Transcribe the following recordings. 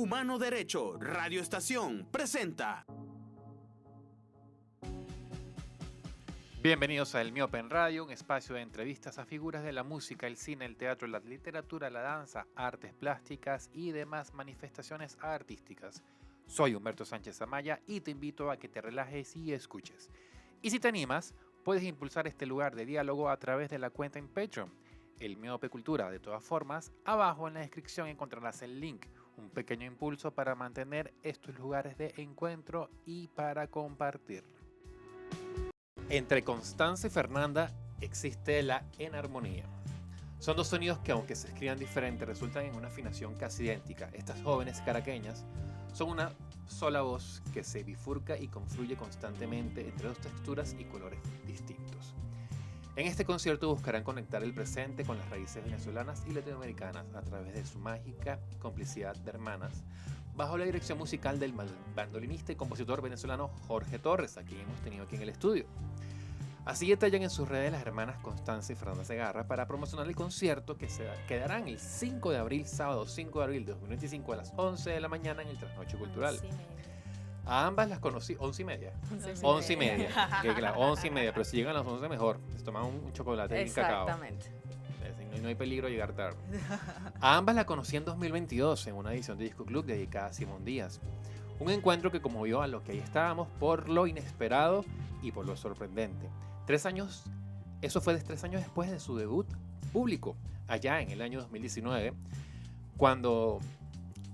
Humano Derecho Radio Estación presenta. Bienvenidos a El Miope en Radio, un espacio de entrevistas a figuras de la música, el cine, el teatro, la literatura, la danza, artes plásticas y demás manifestaciones artísticas. Soy Humberto Sánchez Amaya y te invito a que te relajes y escuches. Y si te animas, puedes impulsar este lugar de diálogo a través de la cuenta en Patreon, El Miope Cultura. De todas formas, abajo en la descripción encontrarás el link, un pequeño impulso para mantener estos lugares de encuentro y para compartir. Entre Constanza y Fernanda existe la enarmonía. Son dos sonidos que, aunque se escriban diferentes, resultan en una afinación casi idéntica. Estas jóvenes caraqueñas son una sola voz que se bifurca y confluye constantemente entre dos texturas y colores distintos. En este concierto buscarán conectar el presente con las raíces venezolanas y latinoamericanas a través de su mágica complicidad de hermanas, bajo la dirección musical del bandolinista y compositor venezolano Jorge Torres, a quien hemos tenido aquí en el estudio. Así detallan en sus redes las hermanas Constanza y Fernanda Segarra para promocionar el concierto que se quedarán el 5 de abril, sábado 5 de abril de 2025 a las 11 de la mañana en el Trasnoche Cultural. A ambas las conocí, 11:30. 11:30. Que claro, 11:30, pero si llegan a las 11 mejor. Les toman un chocolate y un cacao. Exactamente. No hay peligro de llegar tarde. A ambas la conocí en 2022 en una edición de Disco Club dedicada a Simón Díaz. Un encuentro que conmovió a los que ahí estábamos por lo inesperado y por lo sorprendente. 3 años, eso fue 3 años después de su debut público, allá en el año 2019, cuando,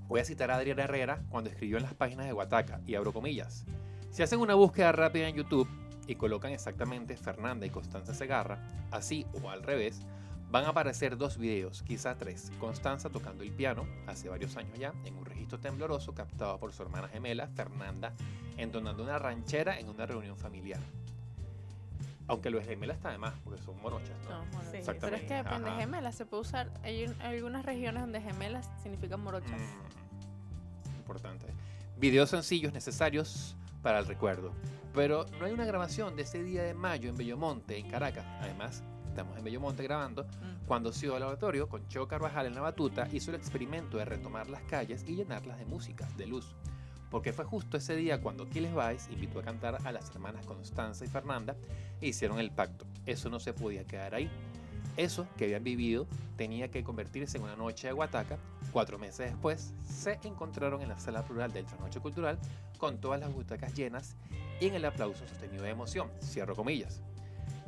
voy a citar a Adriana Herrera, cuando escribió en las páginas de Guataca, y abro comillas, si hacen una búsqueda rápida en YouTube y colocan exactamente Fernanda y Constanza Segarra, así o al revés, van a aparecer 2 videos, quizá 3. Constanza tocando el piano, hace varios años ya, en un registro tembloroso captado por su hermana gemela, Fernanda, entonando una ranchera en una reunión familiar. Aunque lo de gemela está de más, porque son morochas, ¿no? Sí, Exactamente. pero es que depende de Ajá. gemelas, se puede usar. Hay algunas regiones donde gemelas significan morochas. Importante. Videos sencillos necesarios para el recuerdo. Pero no hay una grabación de ese día de mayo en Bellomonte, en Caracas. Además, estamos en Bellomonte grabando, cuando Ciudad Laboratorio, con Cheo Carvajal en la batuta, hizo el experimento de retomar las calles y llenarlas de música, de luz. Porque fue justo ese día cuando Quiles Baez invitó a cantar a las hermanas Constanza y Fernanda e hicieron el pacto. Eso no se podía quedar ahí. Eso que habían vivido tenía que convertirse en una noche de guataca. 4 meses después se encontraron en la sala plural del Trasnoche Cultural con todas las butacas llenas y en el aplauso sostenido de emoción. Cierro comillas.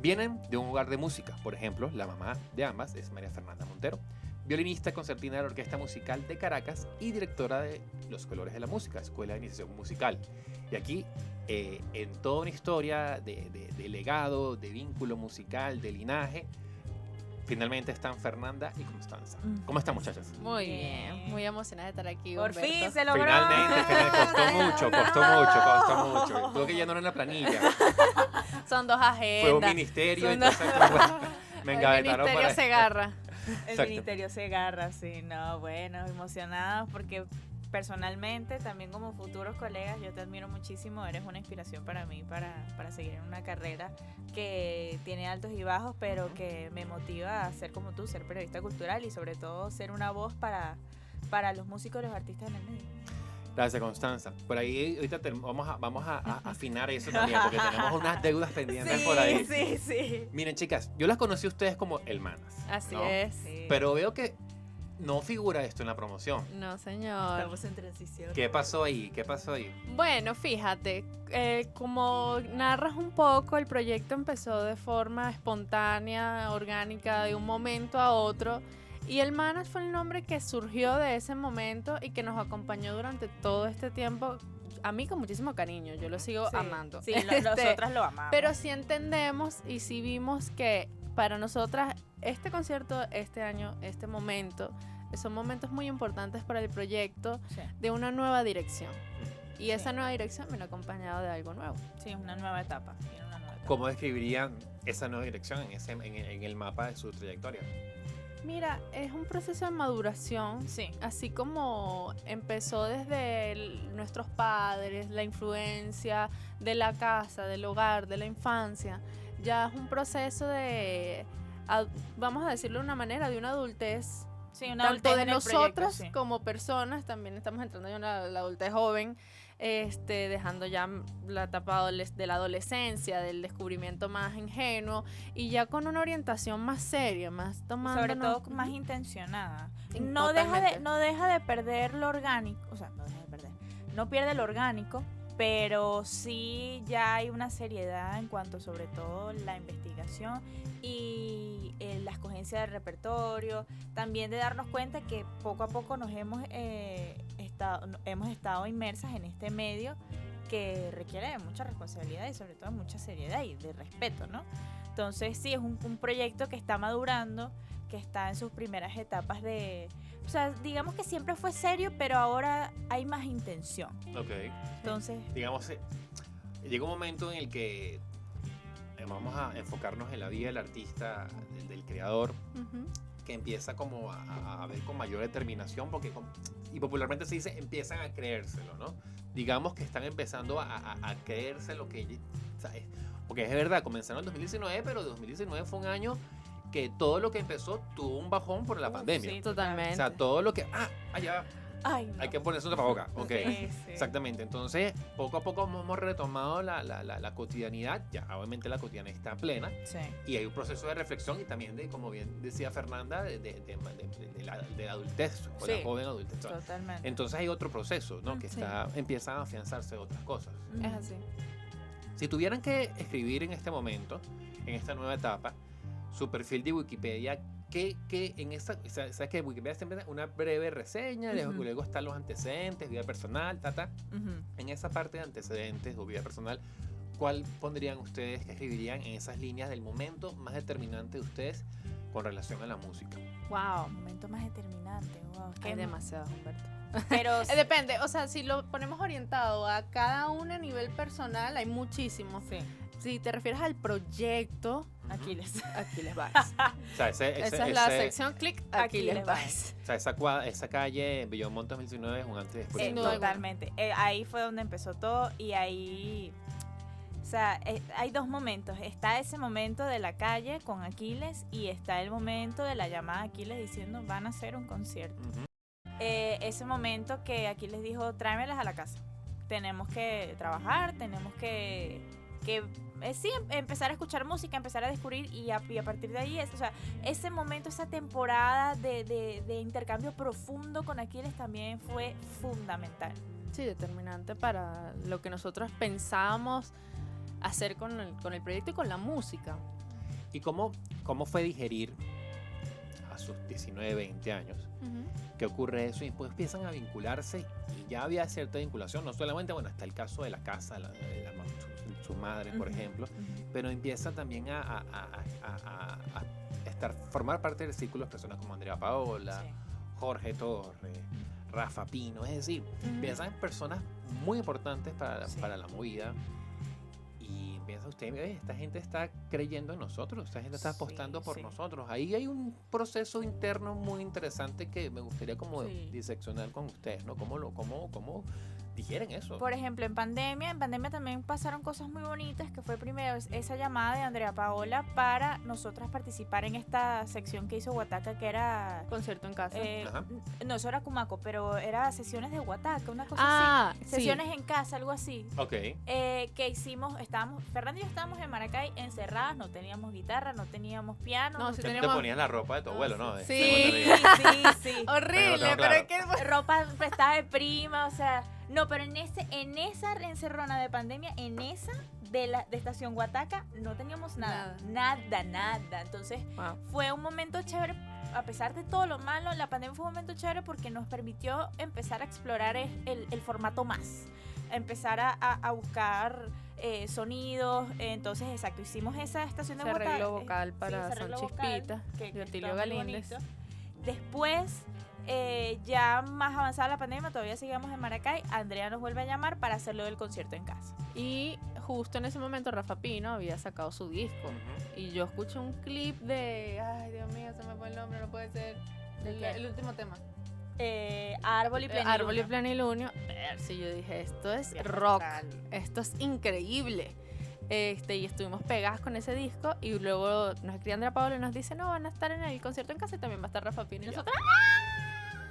Vienen de un hogar de música. Por ejemplo, la mamá de ambas es María Fernanda Montero, violinista concertina de la Orquesta Musical de Caracas y directora de Los Colores de la Música, Escuela de Iniciación Musical. Y aquí, en toda una historia de legado, de vínculo musical, de linaje, finalmente están Fernanda y Constanza. ¿Cómo están, muchachas? Muy bien, muy emocionada de estar aquí. Por Humberto. fin se logró. Finalmente, costó mucho. Tuve que llenar en la planilla. Son 2 agendas. Fue un ministerio, Son entonces me El engavetaron ministerio para... Segarra. El Exacto. Ministerio Segarra, sí, no, bueno, emocionados porque personalmente, también como futuros colegas, yo te admiro muchísimo, eres una inspiración para mí, para seguir en una carrera que tiene altos y bajos, pero que me motiva a ser como tú, ser periodista cultural y sobre todo ser una voz para los músicos y los artistas en el medio. Gracias, Constanza. Por ahí ahorita vamos a afinar eso también, porque tenemos unas deudas pendientes por ahí. Sí. Miren, chicas, yo las conocí a ustedes como hermanas. Así ¿no? es. Sí. Pero veo que no figura esto en la promoción. No, señor. Estamos en transición. ¿Qué pasó ahí? Bueno, fíjate, como narras un poco, el proyecto empezó de forma espontánea, orgánica, de un momento a otro. Y el Manas fue el nombre que surgió de ese momento y que nos acompañó durante todo este tiempo. A mí con muchísimo cariño, yo lo sigo amando. Sí, nosotras lo amamos. Pero sí entendemos y sí vimos que para nosotras este concierto, este año, este momento, son momentos muy importantes para el proyecto de una nueva dirección. Y esa nueva dirección viene acompañada de algo nuevo. Sí, una nueva etapa. ¿Cómo describirían esa nueva dirección en el mapa de su trayectoria? Mira, es un proceso de maduración, así como empezó desde nuestros padres, la influencia de la casa, del hogar, de la infancia. Ya es un proceso de, vamos a decirlo de una manera, de una adultez Sí, una tanto adultez de en el nosotros proyecto, sí. como personas, también estamos entrando ya en la adultez joven, dejando ya la etapa de la adolescencia, del descubrimiento más ingenuo y ya con una orientación más seria, más Y tomando sobre todo más intencionada. Sí, No totalmente. deja de perder lo orgánico, o sea, no deja de perder. No pierde lo orgánico, pero sí ya hay una seriedad en cuanto sobre todo la investigación y la escogencia del repertorio, también de darnos cuenta que poco a poco nos hemos estado inmersas en este medio que requiere de mucha responsabilidad y sobre todo mucha seriedad y de respeto, ¿no? Entonces sí, es un proyecto que está madurando, que está en sus primeras etapas o sea, digamos que siempre fue serio, pero ahora hay más intención. Ok. Entonces, Digamos, llega un momento en el que vamos a enfocarnos en la vida del artista, del creador, Ujú. que empieza como a ver con mayor determinación, porque y popularmente se dice empiezan a creérselo, ¿no? Digamos que están empezando a creerse lo que, ¿sabes? Porque es verdad, comenzaron en 2019, pero 2019 fue un año que todo lo que empezó tuvo un bajón por la pandemia. sí, Totalmente. O sea, todo lo que, allá, ay, no. hay que ponerse un tapabocas, ok. Sí, sí. Exactamente, entonces poco a poco hemos retomado la cotidianidad, ya obviamente la cotidianidad está plena Sí. y hay un proceso de reflexión y también de, como bien decía Fernanda, de la adultez, o Sí. la joven adultez. Totalmente. Entonces hay otro proceso, ¿no? Que Sí. empiezan a afianzarse otras cosas. Ujú. Es así. Si tuvieran que escribir en este momento, en esta nueva etapa, su perfil de Wikipedia, que en esta, o sea, sabes que Wikipedia siempre una breve reseña, Ujú. luego están los antecedentes, vida personal, Ujú. en esa parte de antecedentes o vida personal, ¿cuál pondrían ustedes que escribirían en esas líneas del momento más determinante de ustedes con relación a la música? Wow. Momento más determinante. Wow. Hay demasiado, Humberto. Pero Depende, o sea, si lo ponemos orientado a cada uno a nivel personal, hay muchísimos. sí, Si te refieres al proyecto, Aquiles. aquí les vais. O sea, Esa es la sección, clic, aquí les vais. O sea, esa calle Bellomonte 2019 es un antes y después. Sin duda Totalmente. Ahí fue donde empezó todo y ahí, o sea, hay dos momentos. Está ese momento de la calle con Aquiles y está el momento de la llamada a Aquiles diciendo van a hacer un concierto. Ujú. Ese momento que Aquiles dijo tráemelas a la casa. Tenemos que trabajar, tenemos que sí, empezar a escuchar música, empezar a descubrir y a partir de ahí, o sea, ese momento, esa temporada de intercambio profundo con Aquiles también fue fundamental. Sí, determinante para lo que nosotros pensábamos hacer con el proyecto y con la música. ¿Y cómo fue digerir a sus 19, 20 años? ¿Qué ocurre eso? Y después empiezan a vincularse y ya había cierta vinculación, no solamente, bueno, está el caso de la casa, su madre, por Ujú, ejemplo, ujú. pero empieza también a formar parte del círculo de personas como Andrea Paola, Sí. Jorge Torres, Rafa Pino, es decir, empiezan personas muy importantes Sí. para la movida y empieza usted, "Oye, esta gente está creyendo en nosotros, esta gente está Sí, apostando por sí. nosotros". Ahí hay un proceso interno muy interesante que me gustaría como Sí. diseccionar con ustedes, ¿no? ¿Cómo digieren eso? Por ejemplo, en pandemia también pasaron cosas muy bonitas, que fue primero esa llamada de Andrea Paola para nosotras participar en esta sección que hizo Guataca, que era... Concierto en casa. Ajá. No, eso era Cumaco, pero era sesiones de Guataca, una cosa así. Sí. Sesiones en casa, algo así. Ok. Que hicimos, Fernanda y yo estábamos en Maracay encerradas, no teníamos guitarra, no teníamos piano. No, sí Te teníamos- ponías la ropa de tu abuelo, ¿no? Sí. Tengo entendido. sí. Horrible, Tengo pero es claro. que... Ropa prestada de prima, o sea, no, pero en esa encerrona de pandemia, en esa de Estación Guataca, no teníamos nada. Entonces, Wow. fue un momento chévere, a pesar de todo lo malo, la pandemia fue un momento chévere porque nos permitió empezar a explorar el formato más, empezar a buscar sonidos. Entonces, exacto, hicimos esa estación de Se Guataca. arregló vocal para se Son arregló vocal, Chispita que y Otilio estaba muy Galíndez. bonito. Después, ya más avanzada la pandemia, todavía seguíamos en Maracay, Andrea nos vuelve a llamar para hacerlo del concierto en casa. Y justo en ese momento Rafa Pino había sacado su disco. Ujú. Y yo escuché un clip de... Ay, Dios mío, se me fue el nombre, no puede ser. ¿De qué? El último tema. Árbol y plenilunio. Árbol y Plenilunio. Ver si yo dije, esto es Viaje rock. astral. Esto es increíble. y estuvimos pegadas con ese disco, y luego nos escribe Andrea Paola y nos dice, no, van a estar en el concierto en casa y también va a estar Rafa Pina, y nosotros ¡ah!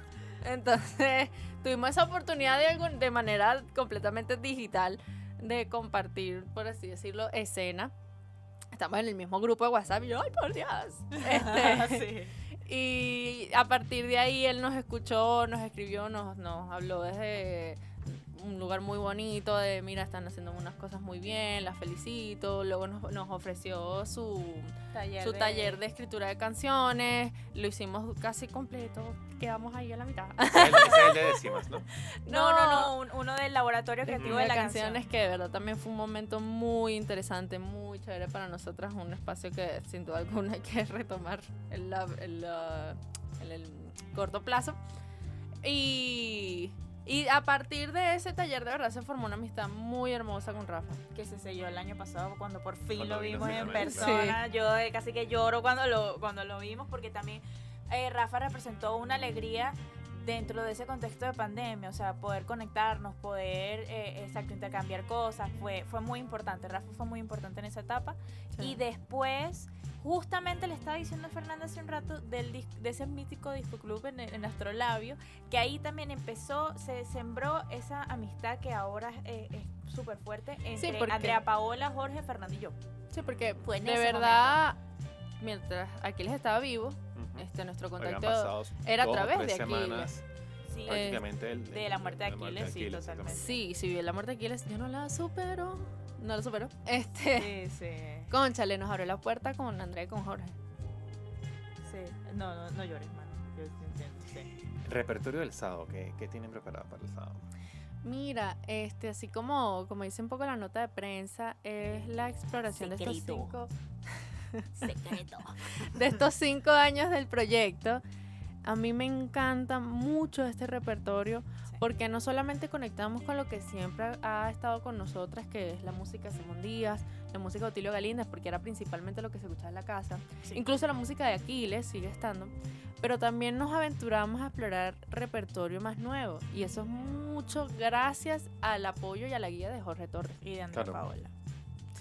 Entonces tuvimos esa oportunidad de manera completamente digital de compartir, por así decirlo, escena. Estamos en el mismo grupo de WhatsApp y yo, ¡ay, por Dios! Sí. Y a partir de ahí él nos escuchó, nos escribió, nos habló desde un lugar muy bonito de, mira, están haciendo unas cosas muy bien, las felicito. Luego nos ofreció su taller de escritura de canciones, lo hicimos casi completo, quedamos ahí a la mitad. Ese es el de décimas, ¿no? No, uno del laboratorio creativo de la canción. Canciones, que de verdad también fue un momento muy interesante, muy chévere para nosotras, un espacio que sin duda alguna hay que retomar en el corto plazo. Y a partir de ese taller, de verdad, se formó una amistad muy hermosa con Rafa. Que se selló el año pasado cuando por fin Cuando lo vino vimos en finalmente. persona. Yo casi que lloro cuando lo vimos, porque también Rafa representó una alegría dentro de ese contexto de pandemia. O sea, poder conectarnos, poder intercambiar cosas, fue muy importante. Rafa fue muy importante en esa etapa. Sí. Y después, justamente le estaba diciendo a Fernanda hace un rato de ese mítico disco club en Astrolabio, que ahí también se sembró esa amistad que ahora es súper fuerte entre porque- Andrea Paola, Jorge, Fernanda y yo. Sí, porque Fue en de ese verdad, mientras Aquiles estaba vivo, Ujú. nuestro Habían contacto pasado era a 2 o través 3 de Aquiles. semanas, Sí, prácticamente de la muerte de Aquiles, sí, exactamente. totalmente. Sí, si bien la muerte de Aquiles, yo no la supero. sí, sí. Cónchale, nos abrió la puerta con Andrea y con Jorge. Sí. No llores, mano. Yo entiendo, sí. Repertorio del sábado, ¿qué tienen preparado para el sábado? Mira, así como dice un poco la nota de prensa, es la exploración Secreto. Secreto. de estos 5 años del proyecto. A mí me encanta mucho este repertorio, Sí. porque no solamente conectamos con lo que siempre ha estado con nosotras, que es la música de Simón Díaz, la música de Otilio Galíndez, porque era principalmente lo que se escuchaba en la casa, Sí. incluso la música de Aquiles sigue estando, pero también nos aventuramos a explorar repertorio más nuevo, y eso es mucho gracias al apoyo y a la guía de Jorge Torres. Y de Andrea Claro. Paola.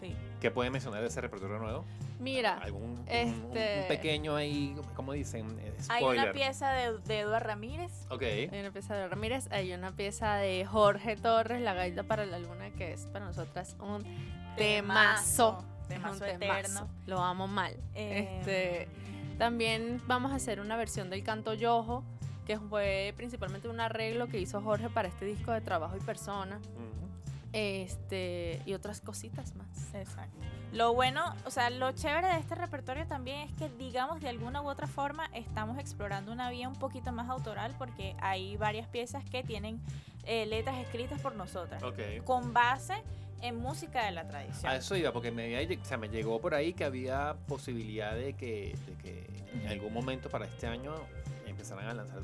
Sí. ¿Qué pueden mencionar de ese repertorio nuevo? Mira, ¿Algún un este- pequeño ahí, ¿cómo dicen? Hay Spoiler. una pieza de Eduardo Ramírez. Ok. hay una pieza de Ramírez, hay una pieza de Jorge Torres, La Gaita para la Luna, que es para nosotras un temazo. Temazo Es un eterno. Lo amo mal. También vamos a hacer una versión del canto Yojo, que fue principalmente un arreglo que hizo Jorge para este disco de Trabajo y Persona. Ujú. Y otras cositas más. Exacto. Lo bueno, o sea, lo chévere de este repertorio también es que, digamos, de alguna u otra forma estamos explorando una vía un poquito más autoral, porque hay varias piezas que tienen letras escritas por nosotras, Ok. con base en música de la tradición. A eso iba, porque me llegó por ahí que había posibilidad de que en algún momento para este año empezaran a lanzar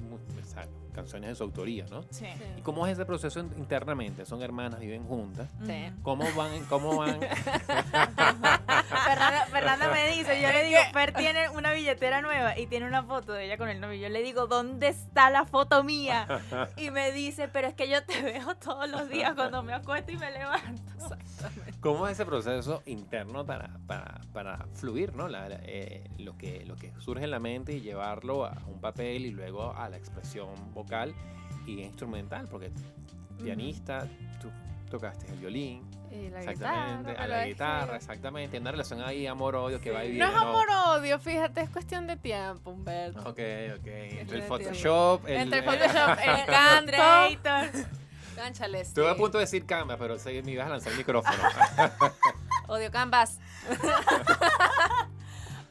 canciones de su autoría, ¿no? Sí. ¿Y cómo es ese proceso internamente? Son hermanas, viven juntas. Sí. Ujú. ¿Cómo van? Fernanda me dice, yo le digo, Fer tiene una billetera nueva y tiene una foto de ella con el novio. Yo le digo, ¿dónde está la foto mía? Y me dice, pero es que yo te veo todos los días cuando me acuesto y me levanto. ¿Cómo es ese proceso interno para fluir, ¿no? Lo que surge en la mente y llevarlo a un papel y luego a la expresión vocal y instrumental? Porque pianista, tú tocaste el violín, Y la exactamente, guitarra, a pero la es guitarra, que exactamente, una relación ahí amor-odio que va y no viene. es amor-odio, fíjate, es cuestión de tiempo, Humberto. Ok. Entre el tiempo. Photoshop, Entre el Photoshop, el canto. Illustrator. Cánchale, Estuve a sí. punto de decir Canva, pero sé que me ibas a lanzar el micrófono. Odio Canvas.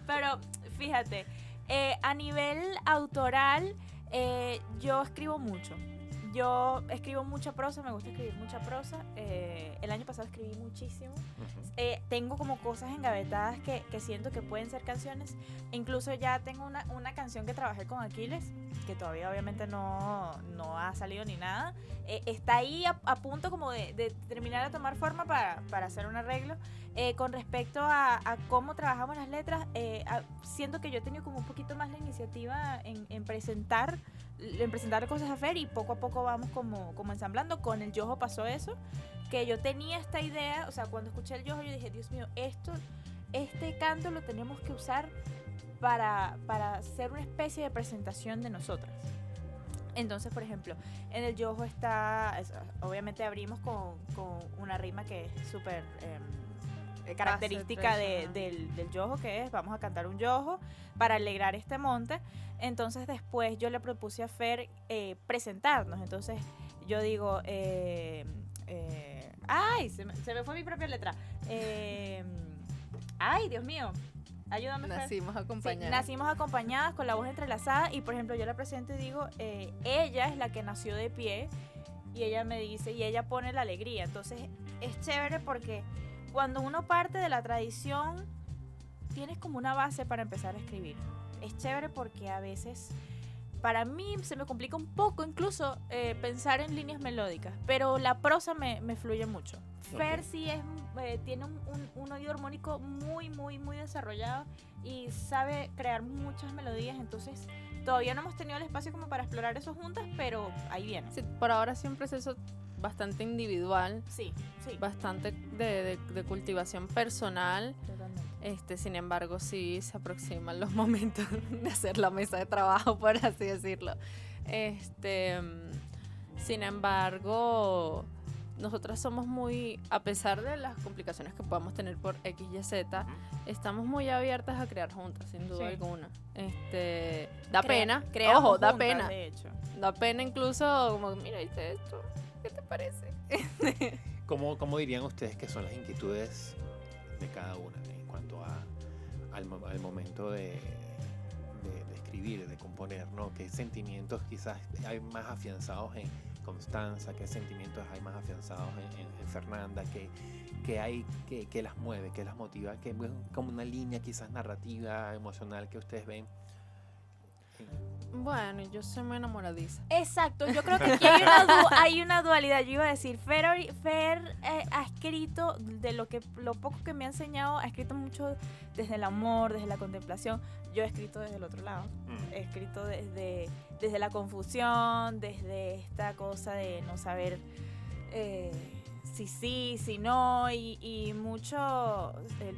Pero fíjate, a nivel autoral, yo escribo mucho. Yo escribo mucha prosa, me gusta escribir mucha prosa. El año pasado escribí muchísimo. Tengo como cosas engavetadas que siento que pueden ser canciones. Incluso ya tengo una canción que trabajé con Aquiles, que todavía obviamente no ha salido ni nada. Está ahí a punto como de terminar de tomar forma para hacer un arreglo. Con respecto a cómo trabajamos las letras, siento que yo he tenido como un poquito más la iniciativa en presentar presentarle cosas a Fer y poco a poco vamos como ensamblando. Con el Yojo pasó eso, que yo tenía esta idea, o sea, cuando escuché el Yojo yo dije, Dios mío, este canto lo tenemos que usar para hacer una especie de presentación de nosotras. Entonces, por ejemplo, en el Yojo obviamente abrimos con una rima que es súper característica del Yojo, que es, vamos a cantar un Yojo para alegrar este monte. Entonces después yo le propuse a Fer presentarnos. Entonces yo digo, ay, se me fue mi propia letra. Ay, Dios mío. Ayúdame, Fer. Nacimos acompañadas. Sí, nacimos acompañadas con la voz entrelazada y, por ejemplo, yo la presento y digo, ella es la que nació de pie y ella me dice, y ella pone la alegría. Entonces, es chévere porque cuando uno parte de la tradición, tienes como una base para empezar a escribir. Es chévere porque a veces, para mí, se me complica un poco incluso pensar en líneas melódicas, pero la prosa me fluye mucho. Fer sí tiene un oído armónico muy, muy, muy desarrollado y sabe crear muchas melodías, entonces todavía no hemos tenido el espacio como para explorar eso juntas, pero ahí viene. Sí, por ahora sí un proceso bastante individual, Sí. bastante de cultivación personal. Totalmente. Sin embargo, sí se aproximan los momentos de hacer la mesa de trabajo, por así decirlo. Sin embargo, nosotras somos muy, a pesar de las complicaciones que podamos tener por X, Y, Z, estamos muy abiertas a crear juntas, sin duda Sí. alguna. Da pena, Creamos ojo, da juntas, pena. de hecho. Da pena incluso, como, mira, ¿viste esto? ¿Qué te parece? ¿Cómo dirían ustedes que son las inquietudes de cada una en cuanto al momento de escribir, de componer, ¿no? ¿Qué sentimientos quizás hay más afianzados en Constanza? ¿Qué sentimientos hay más afianzados en Fernanda? ¿Qué hay que las mueve, que las motiva? ¿Qué como una línea quizás narrativa, emocional que ustedes ven? Bueno, yo soy muy enamoradiza. Exacto, yo creo que aquí hay una dualidad. Yo iba a decir, Fer ha escrito, de lo poco que me ha enseñado, ha escrito mucho desde el amor, desde la contemplación. Yo he escrito desde el otro lado. He escrito desde la confusión, desde esta cosa de no saber si sí, si no, y mucho,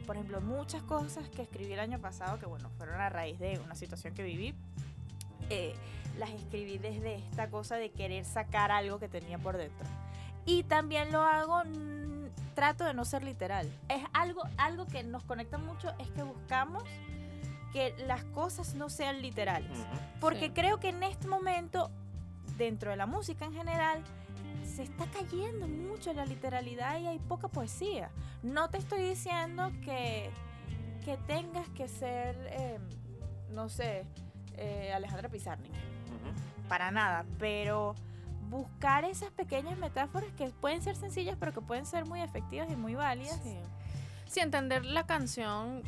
por ejemplo, muchas cosas que escribí el año pasado, que bueno, fueron a raíz de una situación que viví. Las escribí desde esta cosa de querer sacar algo que tenía por dentro. Y también lo hago, trato de no ser literal. Es algo que nos conecta mucho, es que buscamos que las cosas no sean literales. Porque Sí. creo que en este momento, dentro de la música en general, se está cayendo mucho la literalidad y hay poca poesía. No te estoy diciendo que tengas que ser, no sé, Alejandra Pizarnik, para nada, pero buscar esas pequeñas metáforas que pueden ser sencillas pero que pueden ser muy efectivas y muy válidas. Sí, entender la canción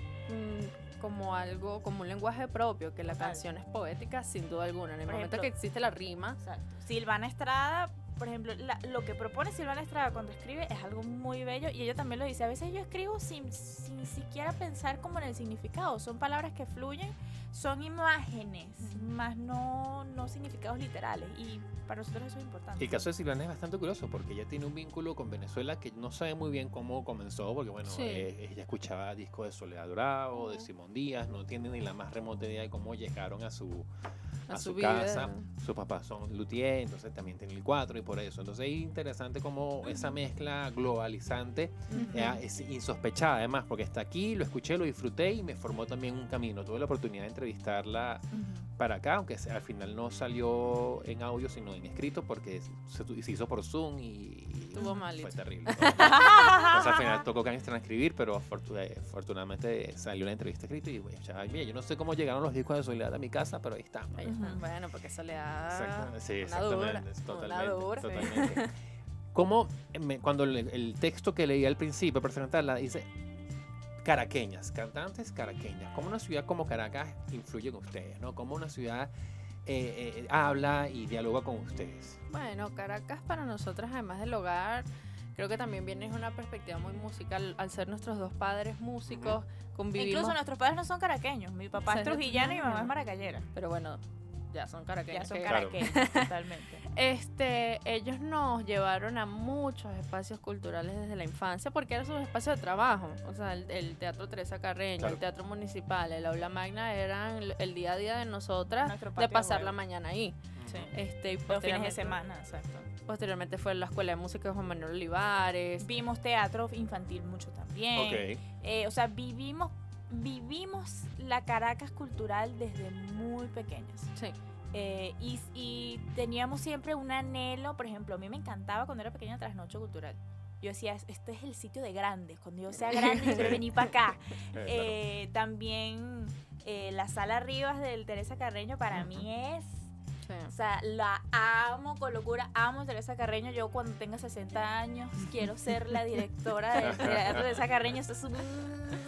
como algo, como un lenguaje propio, que la Total. canción es poética sin duda alguna. En el Por momento ejemplo, que existe la rima, Exacto. Silvana Estrada, por ejemplo, lo que propone Silvana Estrada cuando escribe es algo muy bello y ella también lo dice. A veces yo escribo sin siquiera pensar como en el significado. Son palabras que fluyen, son imágenes, más no significados literales. Y para nosotros eso es importante. El caso de Silvana es bastante curioso porque ella tiene un vínculo con Venezuela que no sabe muy bien cómo comenzó, porque bueno, Sí. Ella escuchaba discos de Soledad Bravo, de Simón Díaz, no tiene ni la más remota idea de cómo llegaron a su vida. casa. Sus papás son luthier, entonces también tiene el 4 y por eso. Entonces es interesante como esa mezcla globalizante es insospechada además, porque está aquí, lo escuché, lo disfruté y me formó también un camino. Tuve la oportunidad de entrevistarla para acá, aunque al final no salió en audio sino en escrito porque se hizo por Zoom y Estuvo malito. fue terrible. Entonces al final tocó que transcribir, pero afortunadamente salió la entrevista escrita y bueno, mira, yo no sé cómo llegaron los discos de Soledad a mi casa, pero ahí está. Ahí está. Bueno, porque eso le da Exactamente, sí, una dura, exactamente, una dura. totalmente. ¿Cómo cuando el texto que leí al principio para presentarla dice caraqueñas, cantantes caraqueñas? ¿Cómo una ciudad como Caracas influye con ustedes, ¿no? ¿Cómo una ciudad habla y dialoga con ustedes? Bueno, Caracas para nosotras, además del hogar, creo que también viene una perspectiva muy musical. Al ser nuestros dos padres músicos, convivimos. Incluso nuestros padres no son caraqueños. Mi papá es Exacto. trujillano y mi mamá es maracayera. Pero bueno, ya son caraqueños. Ya son que- Claro. caraqueños, totalmente. Ellos nos llevaron a muchos espacios culturales desde la infancia porque eran sus espacios de trabajo. O sea, el Teatro Teresa Carreño, Claro. el Teatro Municipal, el Aula Magna eran el día a día de nosotras Nuestro de patio de pasar juego. la mañana ahí. Sí. Y Los fines de posteriormente- semana, exacto. Posteriormente fue la Escuela de Música de Juan Manuel Olivares. Vimos teatro infantil mucho también. Ok. O sea, vivimos la Caracas cultural desde muy pequeños. Sí. Y teníamos siempre un anhelo, por ejemplo, a mí me encantaba cuando era pequeña Trasnocho Cultural. Yo decía, este es el sitio de grandes, cuando yo sea grande yo quiero venir para acá. También la Sala Rivas del Teresa Carreño para mí es, Sí. o sea, la amo con locura, amo a Teresa Carreño. Yo cuando tenga 60 años quiero ser la directora del Teatro Teresa Carreño. Eso es un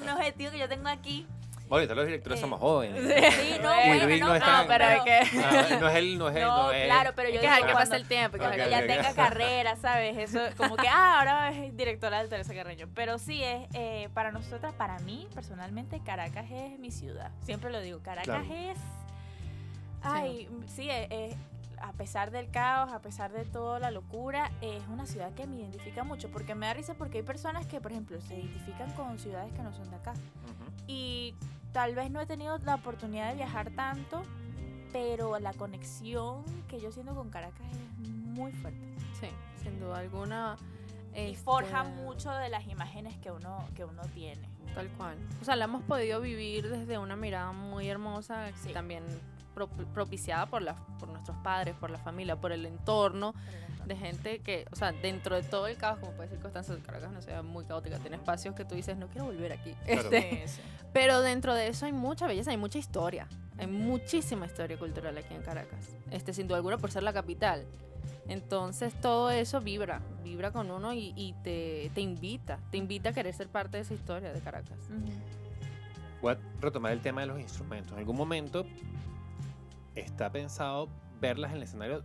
objetivo que yo tengo aquí. Bueno, ahorita los directores somos jóvenes. Sí, no, Bueno, Irving no no, es tan- pero hay que... No es él, no es él, No, no es. claro, pero yo Es que digo hay que cuando- pasar el tiempo. que Ok, hay que- ya ok. tenga carrera, ¿sabes? Eso, como que, ahora es directora del Teresa Carreño. Pero sí, es para nosotras, para mí, personalmente, Caracas es mi ciudad. Siempre lo digo, Caracas Claro. es... Ay, sí, a pesar del caos, a pesar de toda la locura, es una ciudad que me identifica mucho. Porque me da risa porque hay personas que, por ejemplo, se identifican con ciudades que no son de acá. Ujú. Y tal vez no he tenido la oportunidad de viajar tanto, pero la conexión que yo siento con Caracas es muy fuerte. Sí, sin duda alguna. Y forja mucho de las imágenes que uno tiene. Tal cual. O sea, la hemos podido vivir desde una mirada muy hermosa, Sí. también propiciada por nuestros padres, por la familia, por el entorno de gente que, o sea, dentro de todo el caos, como puede decir Constanza, Caracas es una ciudad muy caótica, tiene espacios que tú dices, no quiero volver aquí. Claro. Sí. Pero dentro de eso hay mucha belleza, hay mucha historia, hay muchísima historia cultural aquí en Caracas, sin duda alguna por ser la capital. Entonces todo eso vibra con uno y te invita a querer ser parte de esa historia de Caracas. Voy a retomar el tema de los instrumentos. En algún momento está pensado verlas en el escenario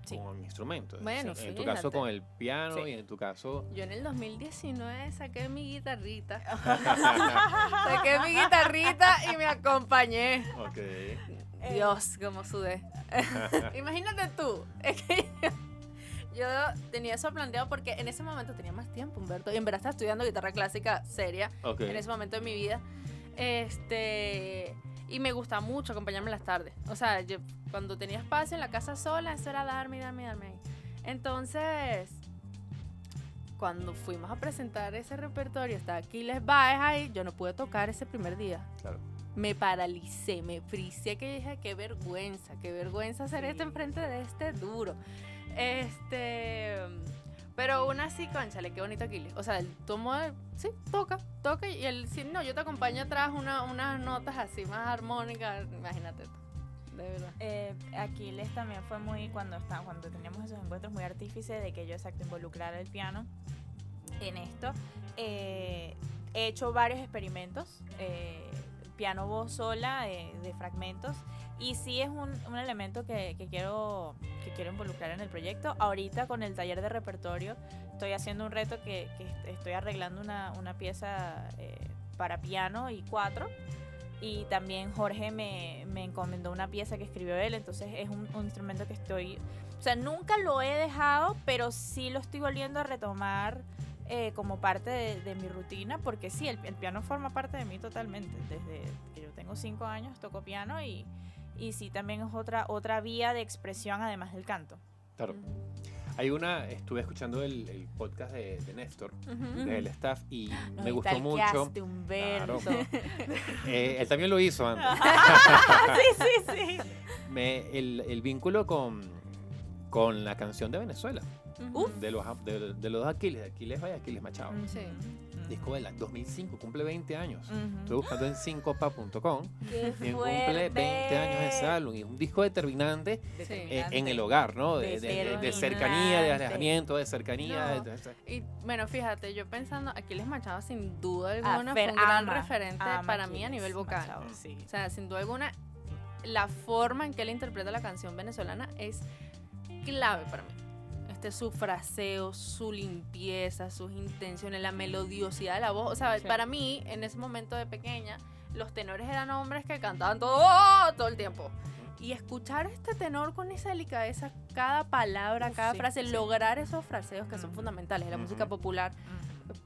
Sí. con instrumentos. Bueno, En tu fíjate. caso con el piano Sí. y en tu caso... Yo en el 2019 saqué mi guitarrita. Saqué mi guitarrita y me acompañé. Ok. Dios, cómo sudé. Imagínate tú. Es que yo tenía eso planteado porque en ese momento tenía más tiempo, Humberto. Y en verdad estaba estudiando guitarra clásica seria Ok. en ese momento de mi vida. Y me gustaba mucho acompañarme en las tardes. O sea, yo cuando tenía espacio en la casa sola, eso era darme ahí. Entonces, cuando fuimos a presentar ese repertorio, estaba Aquiles Báez ahí, yo no pude tocar ese primer día. Claro. Me paralicé, me frisé, que dije, qué vergüenza hacer esto enfrente de este duro. Pero aún así, cónchale, qué bonito Aquiles. O sea, él tomó, sí, toca y él, sí, no, yo te acompaño atrás unas notas así más armónicas, imagínate tú, de verdad. Aquiles también fue muy, cuando teníamos esos encuentros, muy artífice de que yo involucrara el piano en esto. He hecho varios experimentos, piano voz sola, de fragmentos, y sí es un elemento que quiero involucrar en el proyecto. Ahorita con el taller de repertorio estoy haciendo un reto que estoy arreglando una pieza para piano y cuatro, y también Jorge me encomendó una pieza que escribió él, entonces es un instrumento que o sea, nunca lo he dejado, pero sí lo estoy volviendo a retomar como parte de mi rutina, porque sí, el piano forma parte de mí totalmente. Desde que yo tengo 5 años toco piano y sí, también es otra vía de expresión además del canto. Claro. Estuve escuchando el podcast de Néstor, Ujú. del staff, y Nos me gustó mucho. stalkeaste, Humberto. Claro. Él también lo hizo antes. sí. El vínculo con la canción de Venezuela, Ujú. de los Aquiles Valle, Aquiles Machado. Sí. Disco de 2005, cumple 20 años. Ujú. Estoy buscando en syncopa.com Qué y cumple 20 años ese fuerte. álbum. Y es un disco determinante Determinante. en el hogar, ¿no? De Determinante. cercanía, de alejamiento, de cercanía. No. Y bueno, fíjate, yo pensando, Aquiles Machado sin duda alguna Fer fue un gran ama referente para mí a Aquiles nivel vocal. Machado, sí. O sea, sin duda alguna, la forma en que él interpreta la canción venezolana es clave para mí. Su fraseo, su limpieza, sus intenciones, la melodiosidad de la voz. O sea, Sí. para mí, en ese momento de pequeña, los tenores eran hombres que cantaban todo el tiempo. Y escuchar este tenor con esa delicadeza, cada palabra, cada frase, lograr esos fraseos que son fundamentales en la música popular,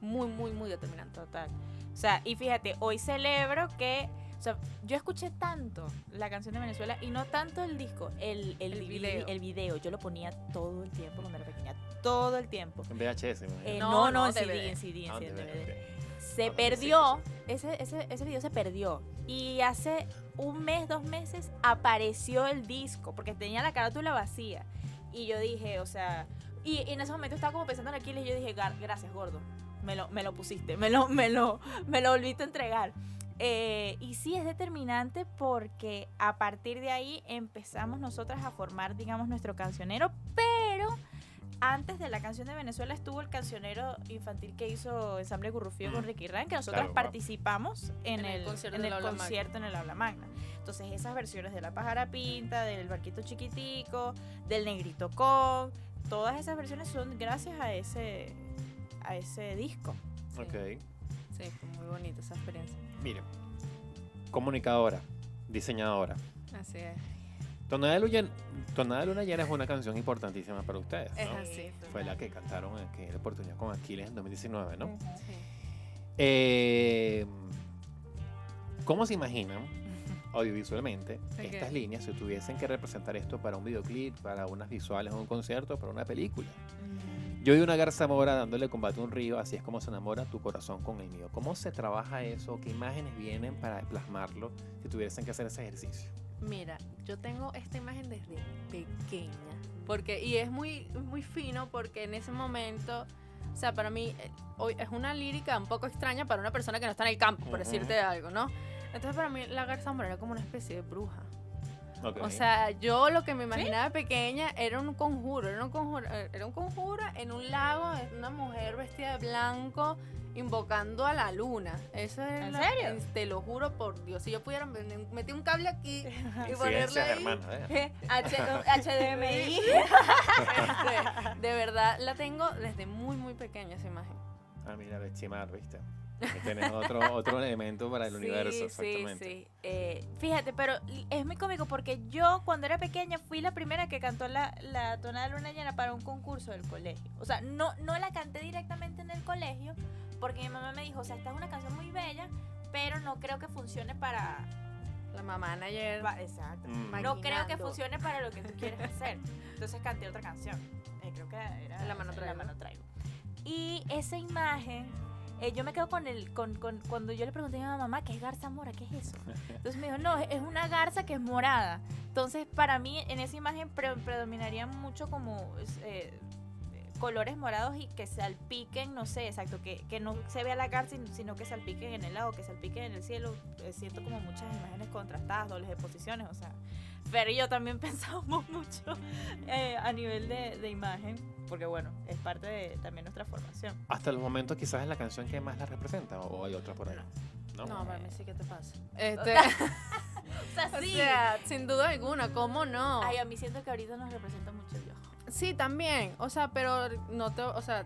muy, muy, muy determinante. Total. O sea, y fíjate, hoy celebro que, o sea, yo escuché tanto la canción de Venezuela y no tanto el disco, el video. Yo lo ponía todo el tiempo cuando era pequeña, todo el tiempo. En VHS, me imagino. No, en DVD. CD, Ah, en DVD, DVD. ok. Se perdió, ese video se perdió. Y hace un mes, 2 meses, apareció el disco, porque tenía la carátula vacía. Y yo dije, o sea, y en ese momento estaba como pensando en Aquiles y yo dije, gracias, gordo. Me lo pusiste, me lo volviste a entregar. Y sí, es determinante porque a partir de ahí empezamos nosotras a formar, digamos, nuestro cancionero, pero antes de la canción de Venezuela estuvo el cancionero infantil que hizo Ensamble Gurrufío con Ricky Ran, que nosotros participamos en el concierto en el Aula Magna. Entonces esas versiones de La Pájara Pinta, del Barquito Chiquitico, del Negrito Con, todas esas versiones son gracias a ese disco. Sí. Ok. Sí, fue muy bonita esa experiencia. Mire, comunicadora, diseñadora. Así es. Tonada de Luna Llena es una canción importantísima para ustedes, Es ¿no? así. Fue la que cantaron en aquella oportunidad con Aquiles en 2019, ¿no? Sí. ¿Cómo se imaginan audiovisualmente Ok. estas líneas si tuviesen que representar esto para un videoclip, para unas visuales, un concierto, para una película? Yo vi una garza mora dándole combate a un río, así es como se enamora tu corazón con el mío. ¿Cómo se trabaja eso? ¿Qué imágenes vienen para plasmarlo si tuviesen que hacer ese ejercicio? Mira, yo tengo esta imagen desde pequeña, y es muy, muy fino porque en ese momento, o sea, para mí hoy es una lírica un poco extraña para una persona que no está en el campo, por decirte algo, ¿no? Entonces para mí la garza mora era como una especie de bruja. Okay. O sea, yo lo que me imaginaba de pequeña era un conjuro en un lago, una mujer vestida de blanco invocando a la luna. Eso es ¿En serio? Te lo juro por Dios. Si yo pudiera meter un cable aquí y ponerle Ciencias, ahí, hermana, HDMI. de verdad la tengo desde muy, muy pequeña esa imagen. Ah, mira, Bechimar, ¿viste? Ahí tenés otro elemento para el universo, exactamente. Sí. Fíjate, pero es muy cómico porque yo cuando era pequeña fui la primera que cantó la Tonada de Luna Llena para un concurso del colegio. O sea, no la canté directamente en el colegio porque mi mamá me dijo, o sea, esta es una canción muy bella, pero no creo que funcione para... La mamá ayer. Exacto. Maquinando. No creo que funcione para lo que tú quieres hacer. Entonces canté otra canción. Creo que era La mano traigo. Y esa imagen, yo me quedo cuando yo le pregunté a mi mamá, ¿qué es garza mora? ¿Qué es eso? Entonces me dijo, no, es una garza que es morada. Entonces para mí en esa imagen predominarían mucho como colores morados y que salpiquen, no sé, exacto, que no se vea la garza, sino que salpiquen en el lago, que salpiquen en el cielo. Siento como muchas imágenes contrastadas, dobles de posiciones, o sea, Fer y yo también pensamos mucho a nivel de imagen, porque bueno, es parte de también nuestra formación. Hasta los momentos quizás es la canción que más la representa o hay otra por ahí. No. No, para mí sí que te pasa. O sea, sí. O sea, sin duda alguna, ¿cómo no? Ay, a mí siento que ahorita nos representa mucho el viejo. Sí, también, o sea, pero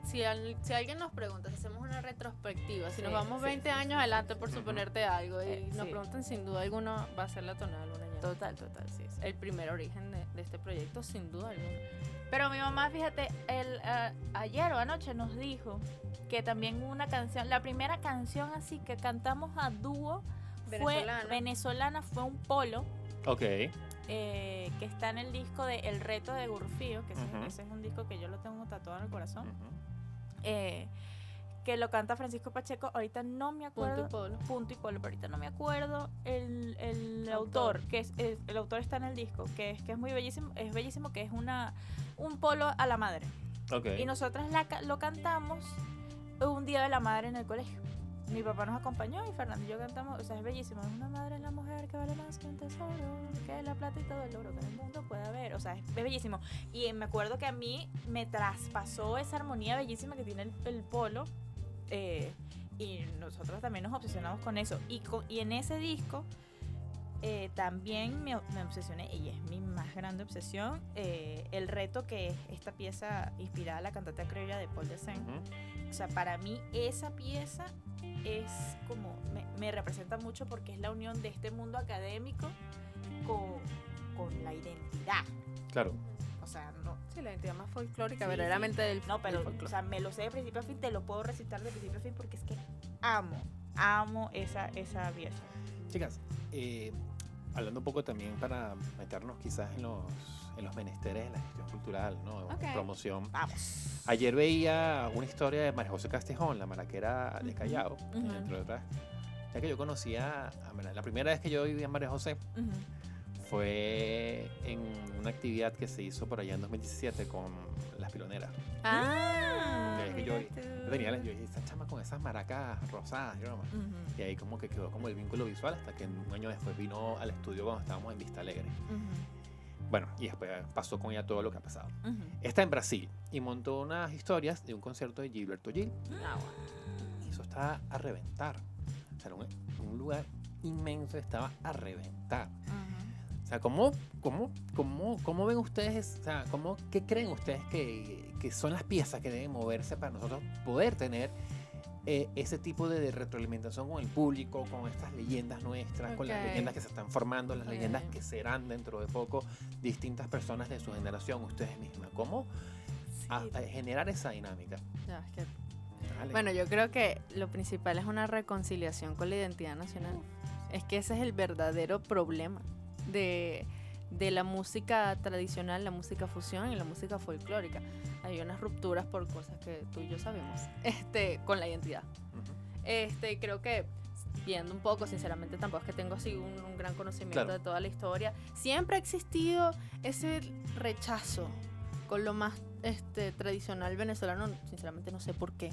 si alguien nos pregunta, si hacemos una retrospectiva, si nos vamos 20 años adelante por suponerte algo y nos preguntan, sin duda alguna va a ser la Tonada de Luna Llena. Total, sí. El primer origen de este proyecto, sin duda alguna. Pero mi mamá, fíjate, ayer o anoche nos dijo que también una canción, la primera canción así que cantamos a dúo venezolana, fue un polo. Ok. Que está en el disco de El Reto de Gurrufío, que ese es un disco que yo lo tengo tatuado en el corazón, que lo canta Francisco Pacheco. Ahorita no me acuerdo. Punto y Polo, pero ahorita no me acuerdo el autor, que el autor está en el disco, que es muy bellísimo, que es un polo a la madre. Okay. Y nosotras lo cantamos un día de la madre en el colegio. Mi papá nos acompañó y Fernando y yo cantamos, o sea, es bellísimo. Es una madre, la mujer que vale más que un tesoro, que la plata y todo el oro que en el mundo puede haber. O sea, es bellísimo. Y me acuerdo que a mí me traspasó esa armonía bellísima que tiene el polo. Y nosotros también nos obsesionamos con eso. Y en ese disco también me obsesioné, y es mi más grande obsesión, El Reto, que es esta pieza inspirada en la cantata criolla de Paul Descent. O sea, para mí esa pieza es como, me representa mucho porque es la unión de este mundo académico con la identidad. Claro. O sea, no. Sí, la identidad más folclórica, Sí, verdaderamente del No, pero, del folclore. o sea, me lo sé de principio a fin, te lo puedo recitar de principio a fin porque es que amo esa pieza. Chicas, hablando un poco también para meternos quizás en los menesteres de la gestión cultural, ¿no? Ok. Promoción. Vamos. Ayer veía una historia de María José Castejón, la maraquera de Callao, Ujú. entre otras. Ya que yo conocía, la primera vez que yo viví a María José Ujú. fue en una actividad que se hizo por allá en 2017 con Las Piloneras. Ah, Es que mira yo tú. tenía yo dije, esa chama con esas maracas rosadas, y broma. Ujú. Y ahí como que quedó como el vínculo visual hasta que un año después vino al estudio cuando estábamos en Vista Alegre. Ujú. Bueno, y después pasó con ella todo lo que ha pasado. Ujú. Está en Brasil y montó unas historias de un concierto de Gilberto Gil. Ah, bueno. Y eso estaba a reventar. O sea, era un lugar inmenso, estaba a reventar. Ujú. O sea, ¿cómo ven ustedes, o sea, qué creen ustedes que son las piezas que deben moverse para nosotros poder tener ese tipo de retroalimentación con el público, con estas leyendas nuestras, con las Ok. leyendas que se están formando, las Ok. leyendas que serán dentro de poco distintas personas de su generación, ustedes mismas? ¿Cómo a generar esa dinámica? Ya, es que- Dale. Bueno, yo creo que lo principal es una reconciliación con la identidad nacional. Es que ese es el verdadero problema de la música tradicional, la música fusión y la música folclórica. Hay unas rupturas por cosas que tú y yo sabemos, con la identidad. Ujú. Creo que viendo un poco, sinceramente tampoco es que tengo así un gran conocimiento Claro. de toda la historia. Siempre ha existido ese rechazo con lo más tradicional venezolano, sinceramente no sé por qué.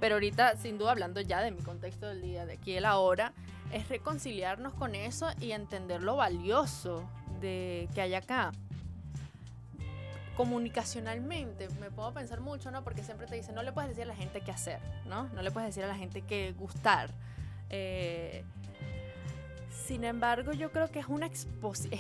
Pero ahorita, sin duda, hablando ya de mi contexto del día, de aquí y el ahora, es reconciliarnos con eso y entender lo valioso de que hay acá. Comunicacionalmente, me puedo pensar mucho, ¿no? Porque siempre te dicen, no le puedes decir a la gente qué hacer, ¿no? No le puedes decir a la gente qué gustar. Sin embargo, yo creo que es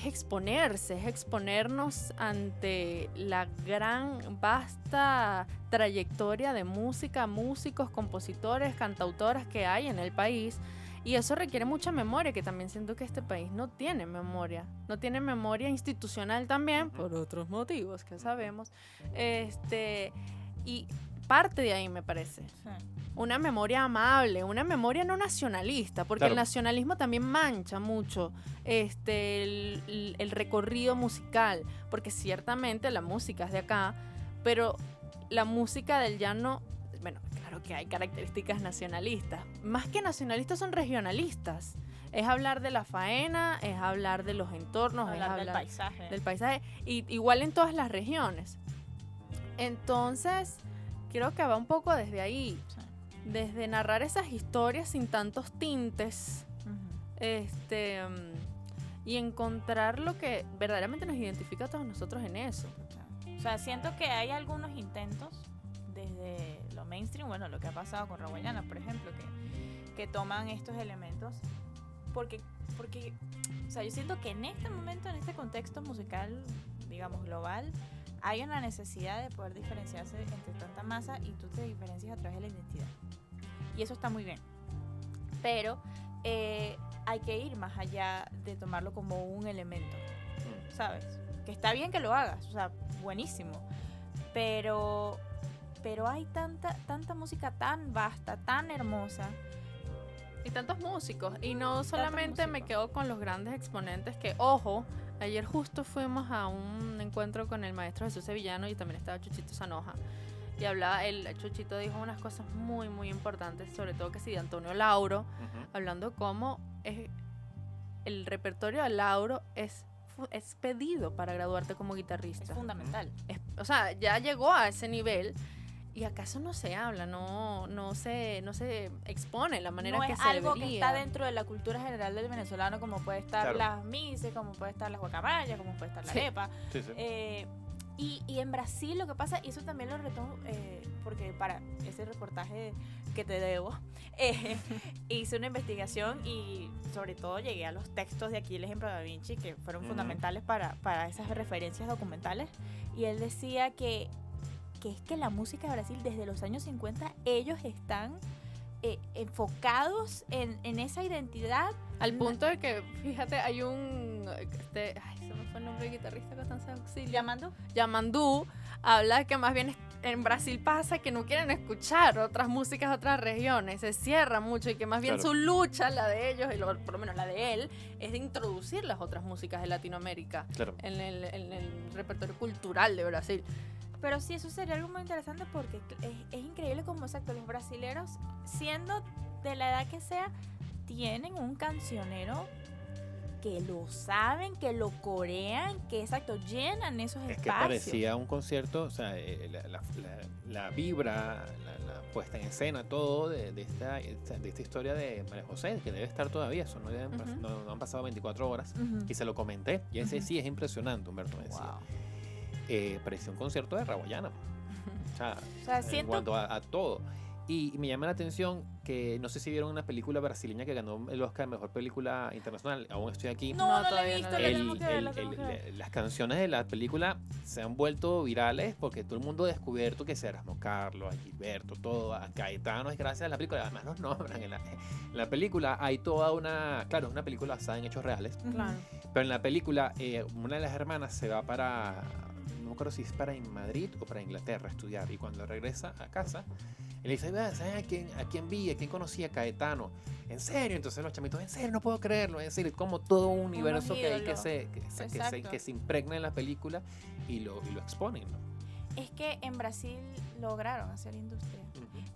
exponerse, es exponernos ante la gran, vasta trayectoria de música, músicos, compositores, cantautoras que hay en el país. Y eso requiere mucha memoria, que también siento que este país no tiene memoria. No tiene memoria institucional también, por otros motivos que sabemos. Y parte de ahí, me parece. Sí. Una memoria amable, una memoria no nacionalista, porque Claro. el nacionalismo también mancha mucho el recorrido musical, porque ciertamente la música es de acá, pero la música del llano, bueno, claro que hay características nacionalistas, más que nacionalistas son regionalistas, es hablar de la faena, es hablar de los entornos, es Hablar del hablar paisaje. del paisaje, y igual en todas las regiones. Entonces, creo que va un poco desde ahí, Sí. desde narrar esas historias sin tantos tintes, Ujú. y encontrar lo que verdaderamente nos identifica a todos nosotros en eso. O sea, siento que hay algunos intentos desde lo mainstream, bueno, lo que ha pasado con Rawayana, por ejemplo, que toman estos elementos, porque, o sea, yo siento que en este momento, en este contexto musical, digamos, global, hay una necesidad de poder diferenciarse entre tanta masa y tú te diferencias a través de la identidad. Y eso está muy bien. Pero hay que ir más allá de tomarlo como un elemento, ¿sabes? Que está bien que lo hagas, o sea, buenísimo. Pero hay tanta música tan vasta, tan hermosa. Y tantos músicos. Y no solamente me músicos. quedo con los grandes exponentes que, ojo, ayer justo fuimos a un encuentro con el maestro Jesús Sevillano y también estaba Chuchito Zanoja. Y hablaba, el Chuchito dijo unas cosas muy, muy importantes, sobre todo que sí, de Antonio Lauro, Ujú. hablando cómo el repertorio de Lauro es pedido para graduarte como Es guitarrista. fundamental. O sea, ya llegó a ese nivel y acaso no se habla, no se expone la manera No que es se algo debería. que está dentro de la cultura general del venezolano, como puede estar Claro. las mises, como puede estar las guacamayas, como puede estar la Sí. arepa. Sí, sí. Y en Brasil lo que pasa, y eso también lo retomo, porque para ese reportaje que te debo, hice una investigación y sobre todo llegué a los textos de Aquiles en Da Vinci, que fueron Ujú. fundamentales para esas referencias documentales. Y él decía que es que la música de Brasil desde los años 50, ellos están enfocados en esa identidad. Al punto de que, fíjate, hay un... ay, se me fue el nombre del guitarrista Constanza Auxilio? ¿Llamando? Yamandu, habla que más bien en Brasil pasa que no quieren escuchar otras músicas de otras regiones, se cierra mucho y que más bien Claro. su lucha, la de ellos, y por lo menos la de él, es de introducir las otras músicas de Latinoamérica Claro. en el repertorio cultural de Brasil. Pero sí, eso sería algo muy interesante porque es increíble como, exacto, los brasileros, siendo de la edad que sea, tienen un cancionero que lo saben, que lo corean, que exacto, llenan esos Es que espacios. parecía un concierto, o sea, la vibra, la puesta en escena, todo de esta historia de María José, que debe estar todavía, eso no han pasado 24 horas, Ujú. y se lo comenté, y ese Ujú. sí es impresionante, Humberto me decía. Wow. Parecía un concierto de Raboyana, o sea, O sea, en siento cuanto a todo. Y me llama la atención que no sé si vieron una película brasileña que ganó el Oscar Mejor Película Internacional, aún estoy aquí. No, No, no la todavía he no visto, la la he tengo que ver, la tengo que ver. Las canciones de la película se han vuelto virales porque todo el mundo ha descubierto que Erasmo Carlos, a Gilberto, todo, a Caetano, es gracias a la película. Además los nombran en la película. Hay toda una, claro, es una película basada en hechos reales, Claro. pero en la película una de las hermanas se va para, no me acuerdo si es para en Madrid o para Inglaterra a estudiar, y cuando regresa a casa, él dice, ¿sabes a quién vi? ¿A quién conocí? A Caetano. ¿En serio? Entonces los chamitos, ¿en serio? No puedo creerlo. Es decir, como todo un universo que hay que ídolos. que se impregna en la película y lo exponen, ¿no? Es que en Brasil lograron hacer industria.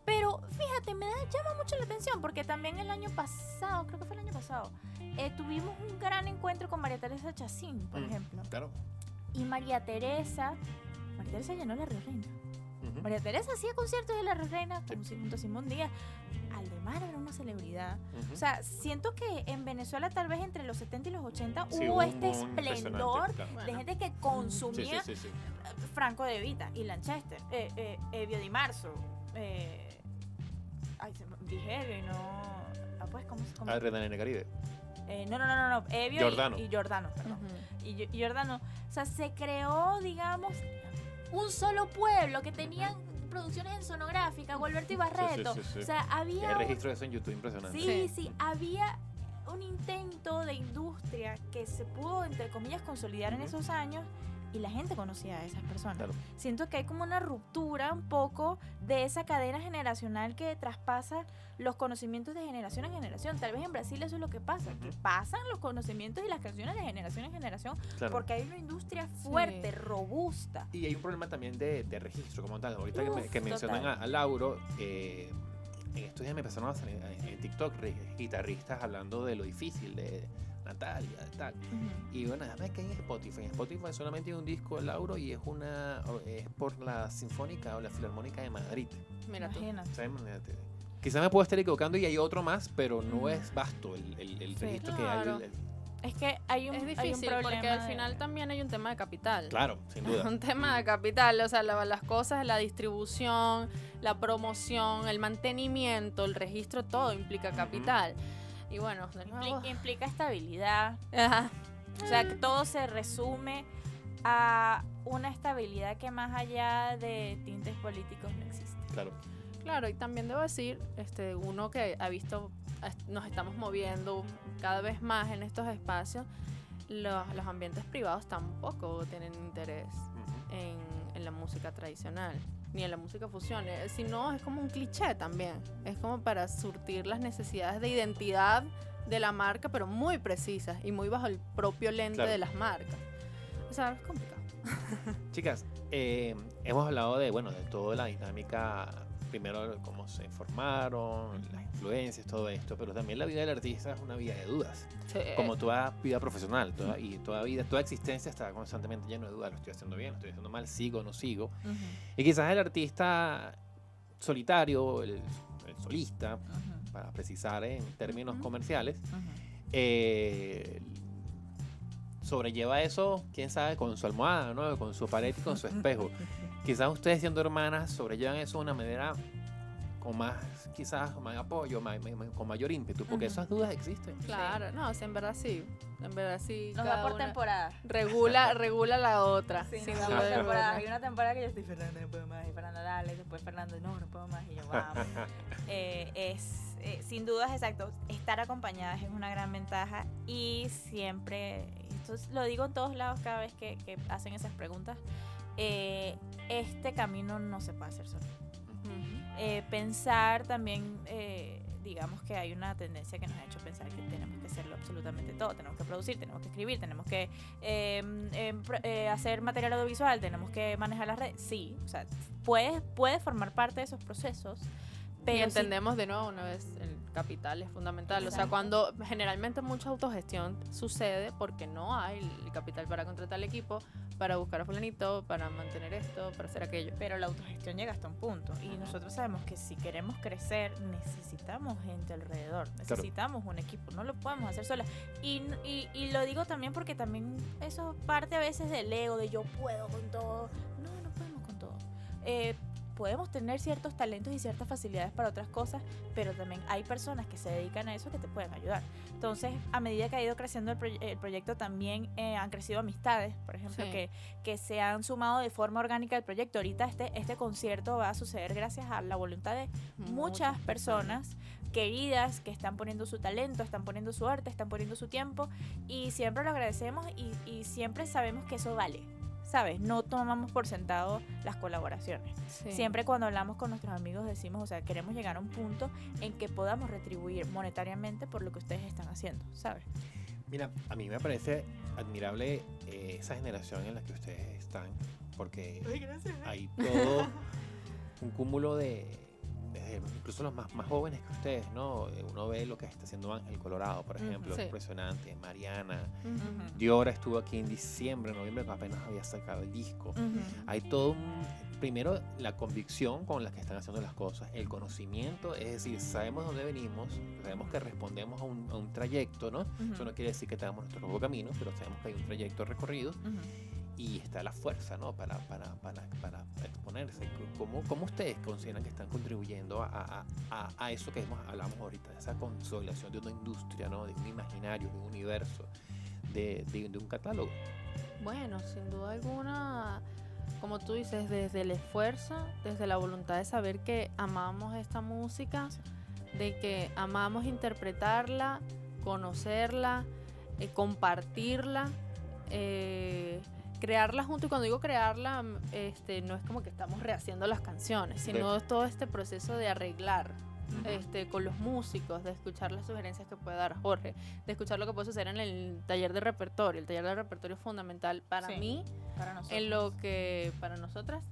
Pero fíjate, llama mucho la atención porque también el año pasado, creo que fue el año pasado, tuvimos un gran encuentro con María Teresa Chacín, por ejemplo. Claro. Y María Teresa llenó la Río Reina. María Teresa hacía conciertos de la Río Reina junto a Simón Díaz. Aldemar era una celebridad. O sea, siento que en Venezuela tal vez entre los 70 y los 80 Sí, hubo un este boom esplendor impresionante, de gente que consumía sí. Franco De Vita y Lanchester, Evio Di Marzo, dije, no, pues, ¿cómo? Adrenalina en el Caribe. No, Evio Giordano. y Giordano, perdón. Ujú. Y Giordano, o sea, se creó, digamos, un solo pueblo que tenían producciones en sonográfica, Gualberto y Barreto, sí. o sea, Hay había registro de eso en YouTube impresionante. sí, había un intento de industria que se pudo, entre comillas, consolidar en esos años y la gente conocía a esas personas. Claro. Siento que hay como una ruptura un poco de esa cadena generacional que traspasa los conocimientos de generación en generación. Tal vez en Brasil eso es lo que pasa, que pasan los conocimientos y las canciones de generación en generación Claro. porque hay una industria fuerte, robusta. Y hay un problema también de registro como tal. Ahorita Uf, que mencionan total. a Lauro, en estos días me empezaron a salir en TikTok guitarristas hablando de lo difícil de Natalia, de tal. Y bueno, déjame que hay en Spotify. En Spotify solamente hay un disco de Lauro y es por la Sinfónica o la Filarmónica de Madrid. Mira tú. Imagínate. O sea, imagínate. Quizás me puedo estar equivocando y hay otro más, pero no es vasto el Sí, registro que hay. claro. Es que hay un, Es hay un difícil problema porque al de- final también hay un tema de capital. Claro, sin duda. Un tema de capital, o sea, las cosas, la distribución, la promoción, el mantenimiento, el registro, todo implica capital. Y bueno, de nuevo, implica estabilidad. ajá, O sea, que todo se resume a una estabilidad que más allá de tintes políticos no existe. Claro. claro, y también debo decir, uno que ha visto, nos estamos moviendo cada vez más en estos espacios, los ambientes privados tampoco tienen interés en la música tradicional ni en la música fusión, sino es como un cliché también, es como para surtir las necesidades de identidad de la marca, pero muy precisas y muy bajo el propio lente Claro. de las marcas. O sea, es complicado. Chicas, hemos hablado de toda la dinámica, primero cómo se formaron, las influencias, todo esto, pero también la vida del artista es una vida de dudas, como toda vida profesional, toda existencia está constantemente lleno de dudas, lo estoy haciendo bien, lo estoy haciendo mal, sigo, no sigo, y quizás el artista solitario, el solista, para precisar en términos comerciales, sobrelleva eso, quién sabe, con su almohada, ¿no? Con su pared y con su espejo. Quizás ustedes siendo hermanas sobrellevan eso de una manera con más, quizás, con más apoyo, con mayor ímpetu, porque esas dudas existen. Claro, no, o sea, en verdad sí. Nos Nos cada da por una temporada. regula la otra. Sí, sin nos da duda por alguna. temporada. Hay una temporada que yo estoy, Fernanda, no puedo más, y Fernanda, dale, después después Fernando, no puedo más, y yo, vamos. Sin dudas, exacto, estar acompañadas es una gran ventaja y siempre, esto lo digo en todos lados cada vez que hacen esas preguntas, este camino no se puede hacer solo. Pensar también, digamos que hay una tendencia que nos ha hecho pensar que tenemos que hacerlo absolutamente todo, tenemos que producir, tenemos que escribir, tenemos que hacer material audiovisual, tenemos que manejar las redes. Sí, o sea, puede formar parte de esos procesos, pero y entendemos de nuevo una vez, el capital es fundamental. Exacto. O sea, cuando generalmente mucha autogestión sucede porque no hay el capital para contratar el equipo, para buscar a fulanito, para mantener esto, para hacer aquello. Pero la autogestión llega hasta un punto y nosotros sabemos que si queremos crecer necesitamos gente alrededor, necesitamos un equipo, no lo podemos hacer sola. Y lo digo también porque también eso parte a veces del ego, de yo puedo con todo. No podemos con todo. Podemos tener ciertos talentos y ciertas facilidades para otras cosas, pero también hay personas que se dedican a eso que te pueden ayudar. Entonces, a medida que ha ido creciendo el proyecto, también han crecido amistades, por ejemplo, Sí. que se han sumado de forma orgánica al proyecto. Ahorita este concierto va a suceder gracias a la voluntad de muchas personas queridas que están poniendo su talento, están poniendo su arte, están poniendo su tiempo, y siempre lo agradecemos y siempre sabemos que eso vale. ¿Sabes? No tomamos por sentado las colaboraciones. Sí. Siempre cuando hablamos con nuestros amigos decimos, o sea, queremos llegar a un punto en que podamos retribuir monetariamente por lo que ustedes están haciendo, ¿sabes? Mira, a mí me parece admirable esa generación en la que ustedes están, porque hay todo un cúmulo desde incluso los más jóvenes que ustedes, ¿no? Uno ve lo que está haciendo Ángel Colorado, por ejemplo, Sí. impresionante, Mariana. Ujú. Diora estuvo aquí en diciembre, noviembre, cuando apenas había sacado el disco. Hay todo primero, la convicción con la que están haciendo las cosas, el conocimiento, es decir, sabemos dónde venimos, sabemos que respondemos a un trayecto, ¿no? Eso no quiere decir que tengamos nuestro propio camino, pero sabemos que hay un trayecto recorrido y está la fuerza, ¿no? Para exponerse. ¿Cómo ustedes consideran que están contribuyendo a eso que hablamos ahorita, de esa consolidación de una industria, ¿no? De un imaginario, de un universo, de un catálogo? Bueno, sin duda alguna, como tú dices, desde el esfuerzo, desde la voluntad de saber que amamos esta música, de que amamos interpretarla, conocerla, compartirla, crearla junto. Y cuando digo crearla, no es como que estamos rehaciendo las canciones, sino todo este proceso de arreglar con los músicos, de escuchar las sugerencias que puede dar Jorge, de escuchar lo que puede suceder en el taller de repertorio. El taller de repertorio es fundamental para mí, para nosotros. en lo que, para nosotras,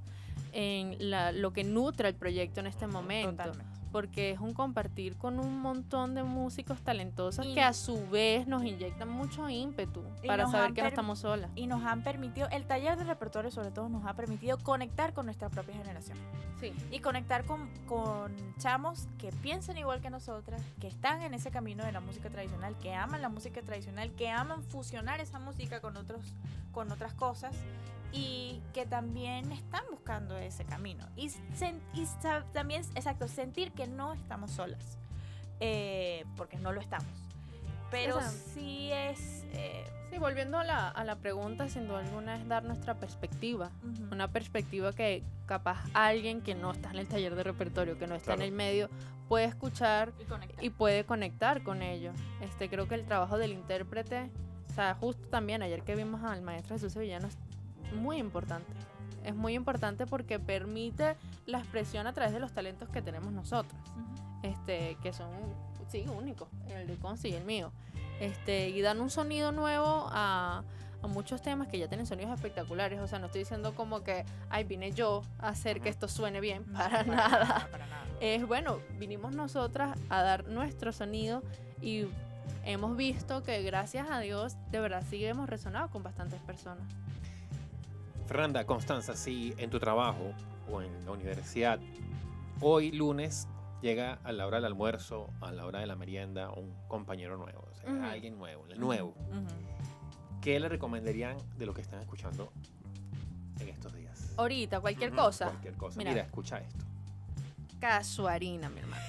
en lo que nutre el proyecto en este momento. Totalmente. Porque es un compartir con un montón de músicos talentosos Y- que a su vez nos inyectan mucho ímpetu Y para nos saber han que no estamos solas. Y nos han permitido, el taller de repertorio sobre todo nos ha permitido conectar con nuestra propia generación. Sí. Y conectar con chamos que piensan igual que nosotras, que están en ese camino de la música tradicional, que aman la música tradicional, que aman fusionar esa música con otras cosas y que también están buscando ese camino. Y también, exacto, sentir que no estamos solas, porque no lo estamos. Pero Exacto. sí es... Sí, volviendo a la pregunta, sin duda alguna es dar nuestra perspectiva. Una perspectiva que capaz alguien que no está en el taller de repertorio, que no está Claro. en el medio, puede escuchar y conectar. y puede conectar con ello. Creo que el trabajo del intérprete, o sea, justo también ayer que vimos al maestro Jesús Sevillano, es muy importante. Es muy importante porque permite la expresión a través de los talentos que tenemos nosotros, que son, sí, únicos, el de Conci y el mío. Y dan un sonido nuevo a muchos temas que ya tienen sonidos espectaculares. O sea, no estoy diciendo como que, ay, vine yo a hacer que esto suene bien, para nada. Para nada. Es bueno, vinimos nosotras a dar nuestro sonido y hemos visto que gracias a Dios de verdad sí hemos resonado con bastantes personas. Fernanda, Constanza, si en tu trabajo o en la universidad, hoy lunes llega a la hora del almuerzo, a la hora de la merienda, un compañero nuevo, o sea, Ujú. alguien nuevo, el nuevo, ¿qué le recomendarían de lo que están escuchando en estos días? Ahorita, cualquier Ujú, cosa. Cualquier cosa. Mira. Mira, escucha esto. Casuarina, mi hermano.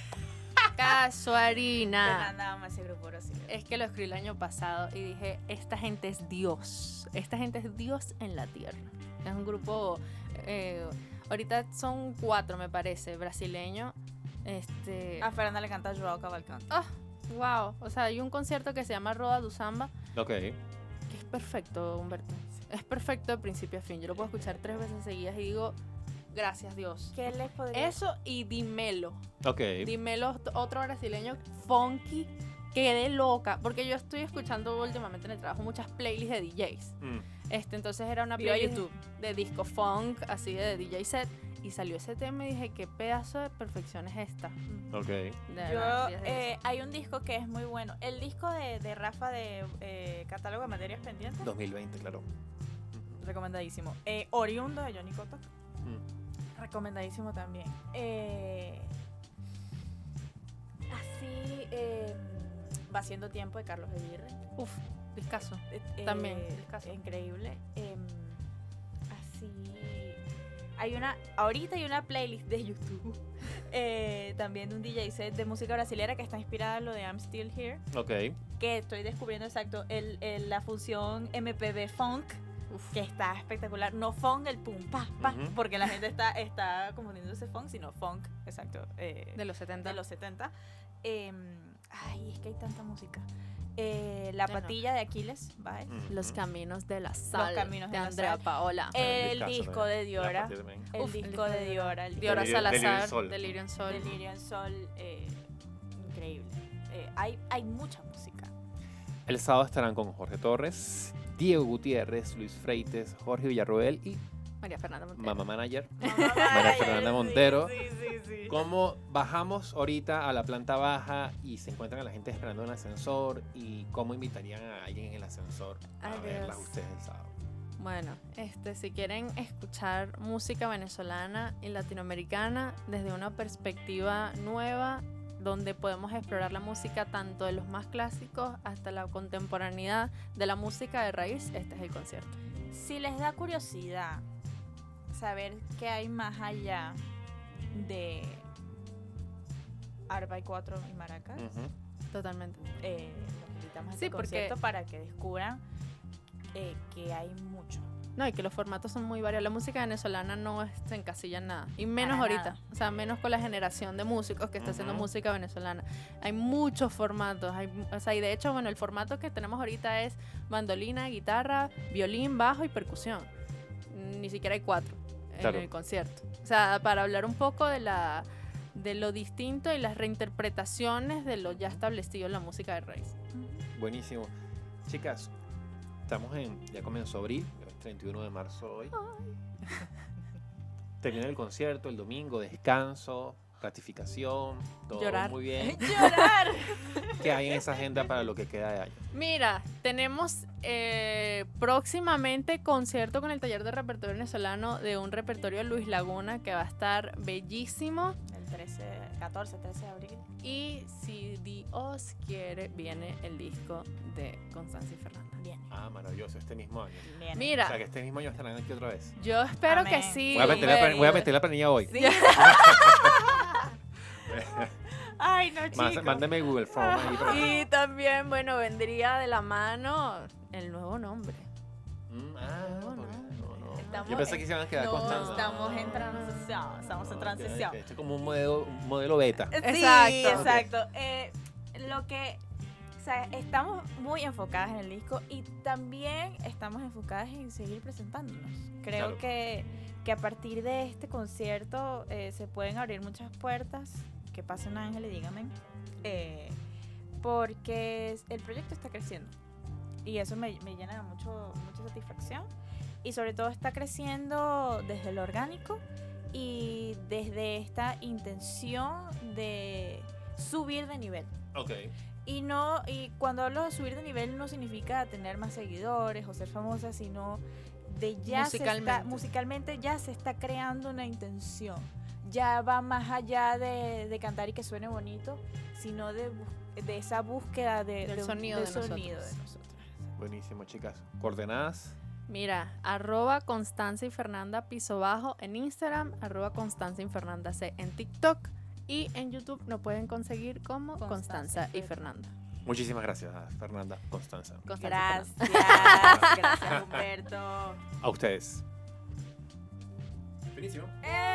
Casuarina. Fernanda ama ese grupo, ahora sí. Es que lo escribí el año pasado y dije, esta gente es Dios. Esta gente es Dios en la tierra. Es un grupo Ahorita son 4, me parece, brasileños. A Fernanda le canta Joao Cavalcante. Wow. O sea, hay un concierto que se llama Roda do Samba, Ok. que es perfecto, Humberto. Es perfecto de principio a fin. Yo lo puedo escuchar 3 veces seguidas y digo, gracias Dios. ¿Qué les podría Eso y Dimelo. Ok. Dimelo, otro brasileño funky. Quedé loca, porque yo estoy escuchando últimamente en el trabajo muchas playlists de DJs. Mm. Entonces era una Viva playlist YouTube. de disco funk, así de DJ set, y salió ese tema y dije, qué pedazo de perfección es esta. Ok. De Yo, verdad, 10 de 10. hay un disco que es muy bueno. El disco de Rafa de Catálogo de Materias Pendientes, 2020, claro. recomendadísimo. Oriundo de Johnny Cotto, Mm. recomendadísimo también. Así, Va siendo tiempo de Carlos Aguirre. Uf, discaso. También, discazo. Increíble. Así. Ahorita hay una playlist de YouTube. También de un DJ set de música brasilera que está inspirada en lo de I'm Still Here. Ok. Que estoy descubriendo exacto la función MPB Funk. Que está espectacular. No funk, el pum, pa, pa. Ujú. Porque la gente está confundiendo ese funk, sino funk, exacto. De los 70. De los 70. Ay, es que hay tanta música. La Bueno. patilla de Aquiles, ¿vale? Los caminos de la sal. Caminos de de la Andrea Sal. Paola. El discazo disco también. de Diora. La parte también. El Uf, disco de Diora. El Diora Delirium Salazar, Sol. Delirium Sol. Delirium Sol. Increíble. Hay mucha música. El sábado estarán con Jorge Torres, Diego Gutiérrez, Luis Freites, Jorge Villarroel y María Fernanda Montero. Mamá Manager. María Fernanda Montero. Sí. ¿Cómo bajamos ahorita a la planta baja y se encuentran a la gente esperando en el ascensor? ¿Y cómo invitarían a alguien en el ascensor a Ay, verlas Dios. ustedes el sábado? Bueno, si quieren escuchar música venezolana y latinoamericana desde una perspectiva nueva, donde podemos explorar la música tanto de los más clásicos hasta la contemporaneidad de la música de raíz, este es el concierto. Si les da curiosidad saber qué hay más allá de arpa y 4 y maracas, Ujú. Totalmente. los invitamos a Sí, este porque- concierto para que descubran que hay mucho. No, y que los formatos son muy variados. La música venezolana no se encasilla en nada. Y menos Para ahorita. nada. O sea, menos con la generación de músicos que está haciendo Ujú. música venezolana. Hay muchos formatos. Y de hecho, bueno, el formato que tenemos ahorita es mandolina, guitarra, violín, bajo y percusión. Ni siquiera hay 4 Claro. en el concierto. O sea, para hablar un poco de lo distinto y las reinterpretaciones de lo ya establecido en la música de raíz. Buenísimo. Chicas, ya comenzó abril, es 31 de marzo hoy. Termina el concierto, el domingo, descanso, ratificación, todo Llorar. muy bien. ¡Llorar! ¿Qué hay en esa agenda para lo que queda de año? Mira, tenemos próximamente concierto con el taller de repertorio venezolano de un repertorio de Luis Laguna que va a estar bellísimo. El 13 de abril. Y si Dios quiere, viene el disco de Constanza y Fernanda. Bien. Ah, maravilloso, este mismo año. Bien. O Mira, sea, que este mismo año estarán aquí otra vez. yo espero Amén. que sí. Voy a meter la planilla hoy. Sí. Ay, no, chicos. Mándame Google Form ahí para- Y también, bueno, vendría de la mano el nuevo nombre. No. Estamos- Yo pensé que se iban a quedar No, constantes. estamos en transición. Estamos en transición. Esto es como un modelo beta. Sí, Exacto. exacto. O sea, estamos muy enfocadas en el disco y también estamos enfocadas en seguir presentándonos. Creo Claro. que a partir de este concierto se pueden abrir muchas puertas. Que pasen Ángel y dígame. Porque el proyecto está creciendo. Y eso me llena de mucha satisfacción. Y sobre todo está creciendo desde lo orgánico y desde esta intención de subir de nivel. Ok. Y cuando hablo de subir de nivel no significa tener más seguidores o ser famosa, sino de musicalmente ya se está creando una intención. Ya va más allá de cantar y que suene bonito, sino de esa búsqueda Del sonido de nosotros. Buenísimo, chicas. Coordenadas. Mira, @Constanza y Fernanda _ en Instagram, @Constanza y Fernanda C en TikTok y en YouTube nos pueden conseguir como Constanza y Fernanda. Muchísimas gracias, Fernanda, Constanza. Constanza y Fernanda. Gracias, gracias Humberto. A ustedes. Buenísimo.